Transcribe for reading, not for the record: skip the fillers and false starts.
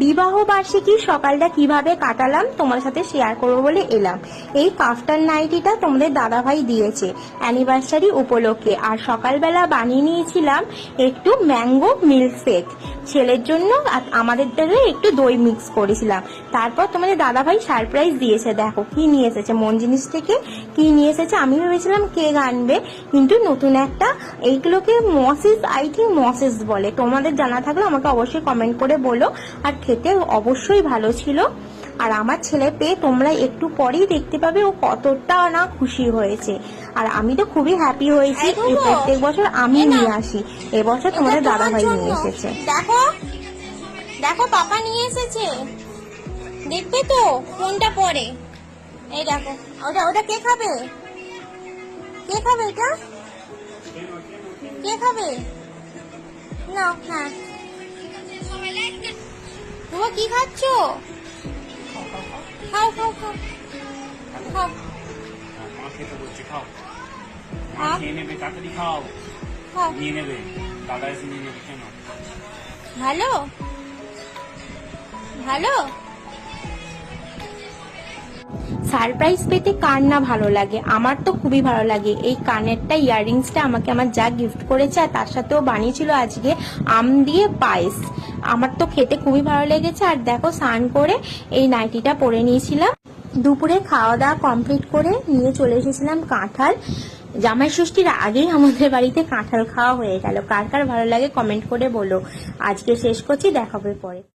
বিবাহ বার্ষিকী সকালটা কিভাবে কাটালাম তোমার সাথে শেয়ার করবো বলে এলাম। এই কাফতান নাইটিটা তোমাদের দাদাভাই দিয়েছে অ্যানিভার্সারি উপলক্ষে, আর সকালবেলা বানিয়ে নিয়েছিলাম একটু ম্যাঙ্গো মিল্কশেক ছেলের জন্য, আর আমাদের জন্য একটু দই মিক্স করেছিলাম। তারপর তোমাদের দাদাভাই সারপ্রাইজ দিয়েছে, দেখো কি নিয়ে এসেছে, মন জিনিস থেকে কি নিয়ে এসেছে। আমি ভেবেছিলাম কেক আনবে, কিন্তু নতুন একটা, এইগুলোকে মসেস, আই থিঙ্ক মসেস বলে, তোমাদের জানা থাকলে আমাকে অবশ্যই কমেন্ট করে বলো। আর খেতে অবশ্যই ভালো ছিল। আর আমার ছেলে পেয়ে তোমরা একটু পরেই দেখতে পাবে ও কতটা না খুশি হয়েছে। আর আমি তো খুবই হ্যাপি হয়েছি। এই প্রত্যেক বছর আমি নিয়ে আসি, এবছর তোমাদের দাদাভাই নিয়ে এসেছে। দেখো দেখো পাপা নিয়ে এসেছে, দেখবে তো কোনটা পরে। এই দেখো, ওটা ওটা কে খাবে? কে খাবে এটা? কে খাবে? না, হ্যাঁ তুমি কি খাচ্ছ? খাও খাও খাও খাও। মা খেতে বলছে, খাও। হ্যাঁ? খেয়ে নেবে, তাড়াতাড়ি খাও। খাও। নিয়ে নেবে, দাদা এসে নিয়ে নেবে, কেন? ভালো ভালো। সারপ্রাইজ পেতে কার না ভালো লাগে, আমার তো খুবই ভালো লাগে। এই কানেরটা, ইয়াররিংসটা আমাকে আমার যা গিফট করেছে, আর তার সাথেও বানিয়েছিল আজকে আম দিয়ে পায়েস। আমার তো খেতে খুবই ভালো লেগেছে। আর দেখো স্নান করে এই নাইটিটা পরে নিয়েছিলাম। দুপুরে খাওয়া দাওয়া কমপ্লিট করে নিয়ে চলে এসেছিলাম কাঁঠাল। জামাই ষষ্ঠীর আগেই আমাদের বাড়িতে কাঁঠাল খাওয়া হয়ে গেল। কার কার ভালো লাগে কমেন্ট করে বলো। আজকে শেষ করছি, দেখা হবে পরে।